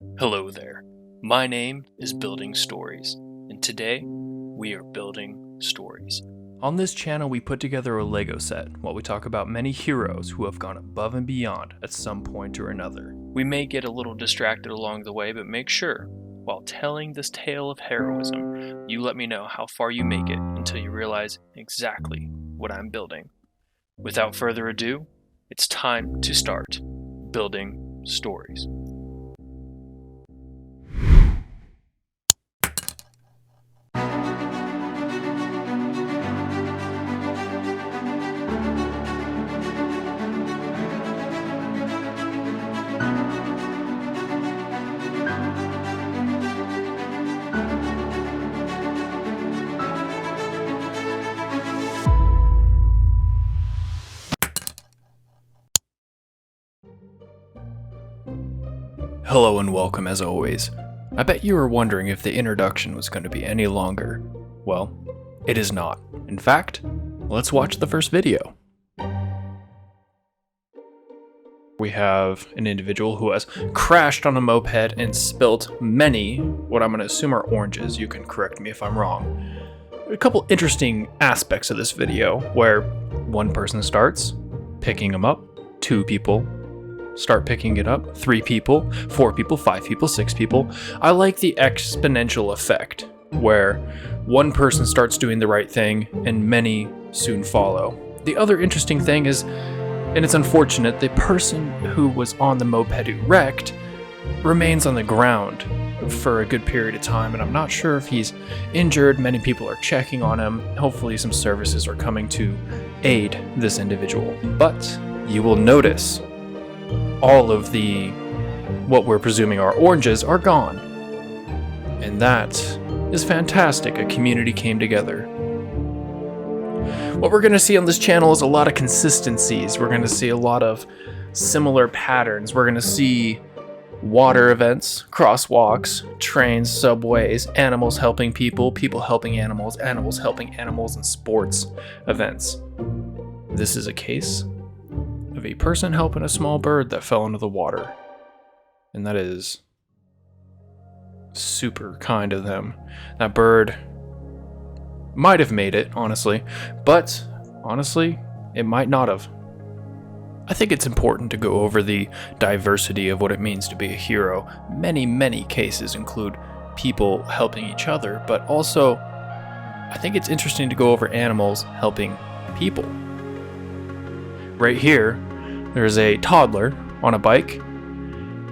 Hello there. My name is Building Stories, and today we are building stories. On this channel, we put together a Lego set while we talk about many heroes who have gone above and beyond at some point or another. We may get a little distracted along the way, but make sure, while telling this tale of heroism, you let me know how far you make it until you realize exactly what I'm building. Without further ado, it's time to start building stories. Hello and welcome as always. I bet you were wondering if the introduction was going to be any longer. Well, it is not. In fact, let's watch the first video. We have an individual who has crashed on a moped and spilt many, what I'm going to assume are oranges. You can correct me if I'm wrong. A couple interesting aspects of this video where one person starts picking them up, two people start picking it up, 3 people, 4 people, 5 people, 6 people. I like the exponential effect where one person starts doing the right thing and many soon follow. The other interesting thing is, and it's unfortunate, the person who was on the moped who wrecked remains on the ground for a good period of time, and I'm not sure if he's injured. Many people are checking on him. Hopefully some services are coming to aid this individual. But you will notice all of the, what we're presuming are oranges, are gone. And that is fantastic. A community came together. What we're going to see on this channel is a lot of consistencies. We're going to see a lot of similar patterns. We're going to see water events, crosswalks, trains, subways, animals helping people, people helping animals, animals helping animals, and sports events. This is a case of a person helping a small bird that fell into the water. And that is super kind of them. That bird might have made it, honestly, but honestly, it might not have. I think it's important to go over the diversity of what it means to be a hero. Many cases include people helping each other, but also I think it's interesting to go over animals helping people. Right here, there's a toddler on a bike,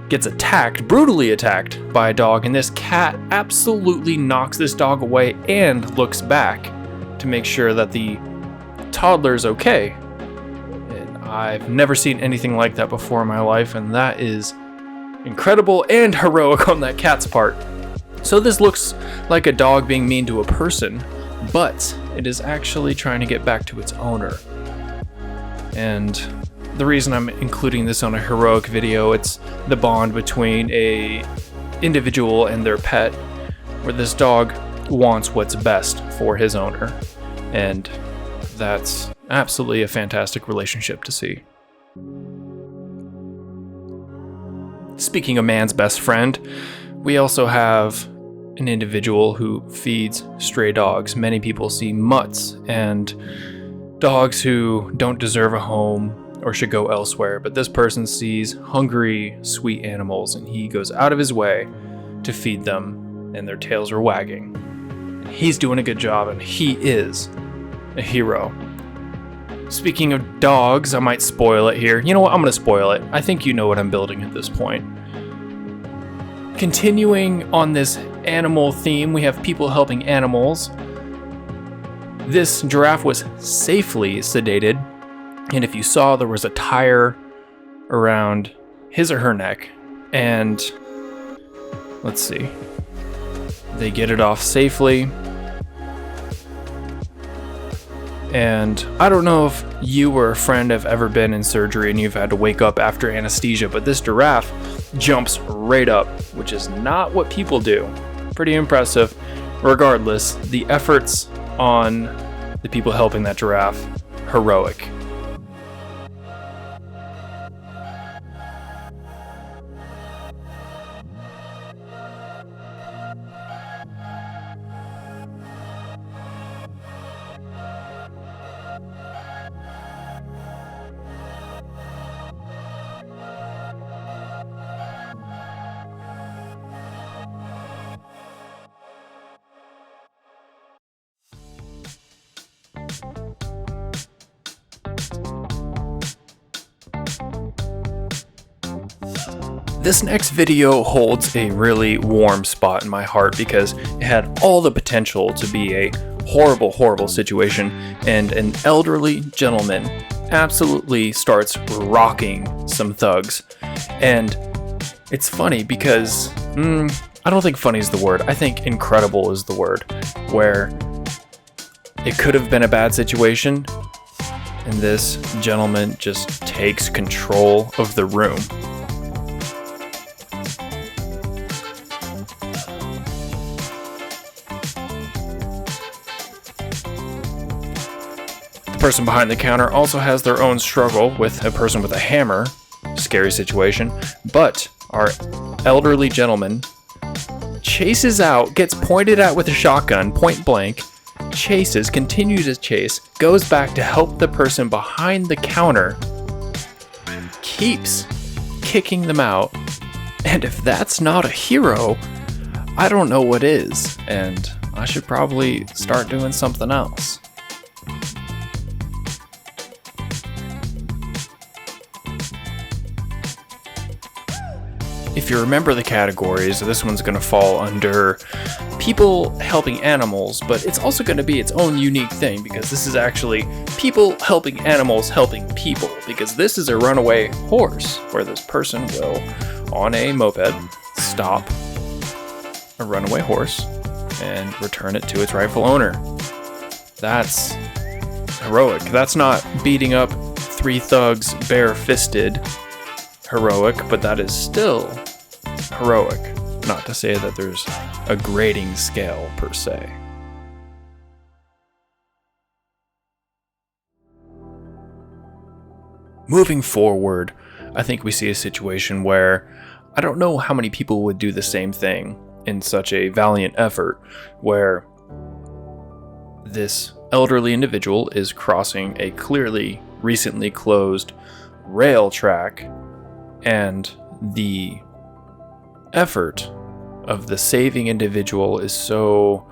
gets attacked, brutally attacked by a dog, and this cat absolutely knocks this dog away and looks back to make sure that the toddler's okay. And I've never seen anything like that before in my life, and that is incredible and heroic on that cat's part. So this looks like a dog being mean to a person, but it is actually trying to get back to its owner. And the reason I'm including this on a heroic video, it's the bond between a individual and their pet, where this dog wants what's best for his owner. And that's absolutely a fantastic relationship to see. Speaking of man's best friend, we also have an individual who feeds stray dogs. Many people see mutts and dogs who don't deserve a home or should go elsewhere, but this person sees hungry, sweet animals and he goes out of his way to feed them, and their tails are wagging. He's doing a good job, and he is a hero. Speaking of dogs, I might spoil it here. You know what? I'm going to spoil it. I think you know what I'm building at this point. Continuing on this animal theme, we have people helping animals. This giraffe was safely sedated, and if you saw, there was a tire around his or her neck, and let's see, they get it off safely. And I don't know if you or a friend have ever been in surgery and you've had to wake up after anesthesia, but this giraffe jumps right up, which is not what people do. Pretty impressive. Regardless, the efforts on the people helping that giraffe, heroic. This next video holds a really warm spot in my heart because it had all the potential to be a horrible, horrible situation, and an elderly gentleman absolutely starts rocking some thugs. And it's funny because, I don't think funny is the word, I think incredible is the word, where it could have been a bad situation, and this gentleman just takes control of the room. The person behind the counter also has their own struggle with a person with a hammer. Scary situation. But our elderly gentleman chases out, gets pointed at with a shotgun, point blank, continues his chase, goes back to help the person behind the counter, keeps kicking them out. And if that's not a hero, I don't know what is. And I should probably start doing something else. If you remember the categories, this one's going to fall under people helping animals, but it's also going to be its own unique thing because this is actually people helping animals helping people, because this is a runaway horse where this person will, on a moped, stop a runaway horse and return it to its rightful owner. That's heroic. That's not beating up 3 thugs bare-fisted heroic, but that is still heroic. Not to say that there's a grading scale per se. Moving forward, I think we see a situation where I don't know how many people would do the same thing in such a valiant effort, where this elderly individual is crossing a clearly recently closed rail track, and the effort of the saving individual is so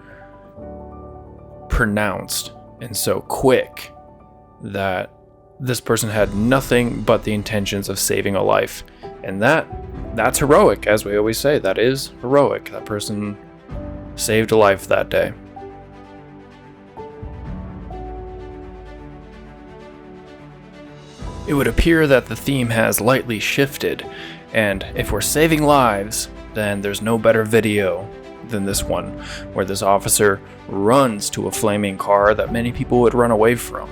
pronounced and so quick that this person had nothing but the intentions of saving a life. And that's heroic, as we always say. That is heroic. That person saved a life that day. It would appear that the theme has lightly shifted, and if we're saving lives, then there's no better video than this one, where this officer runs to a flaming car that many people would run away from.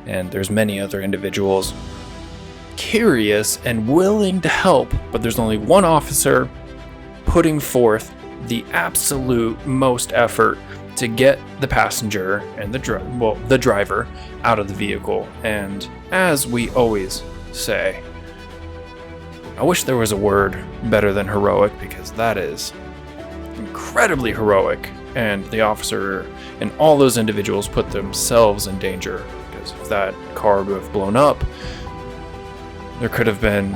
And there's many other individuals curious and willing to help, but there's only one officer putting forth the absolute most effort to get the passenger and the driver out of the vehicle. And as we always say, I wish there was a word better than heroic, because that is incredibly heroic, and the officer and all those individuals put themselves in danger, because if that car would have blown up, there could have been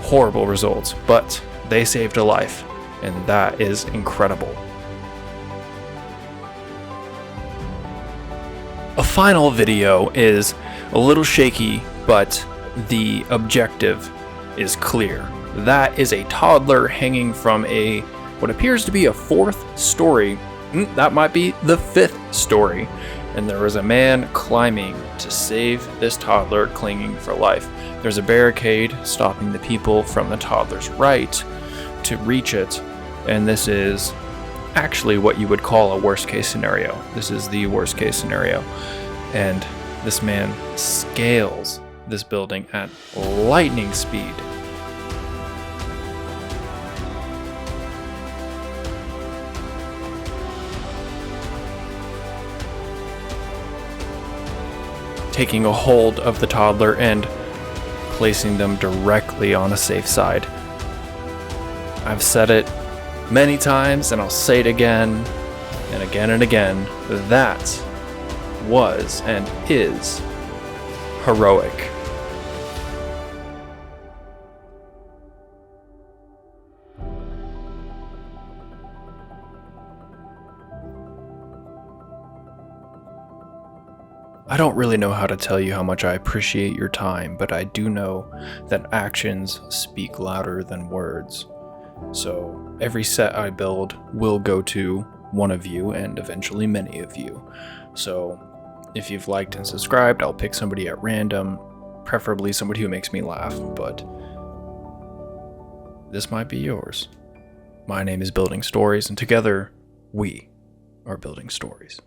horrible results, but they saved a life, and that is incredible. A final video is a little shaky, but the objective is clear. That is a toddler hanging from what appears to be a 4th story. That might be the 5th story. And there is a man climbing to save this toddler clinging for life. There's a barricade stopping the people from the toddler's right to reach it. And this is actually what you would call a worst case scenario. This is the worst case scenario. And this man scales this building at lightning speed. Taking a hold of the toddler and placing them directly on a safe side. I've said it many times, and I'll say it again and again and again. That was and is heroic. I don't really know how to tell you how much I appreciate your time, but I do know that actions speak louder than words. So every set I build will go to one of you and eventually many of you. So if you've liked and subscribed, I'll pick somebody at random, preferably somebody who makes me laugh, but this might be yours. My name is Building Stories, and together we are building stories.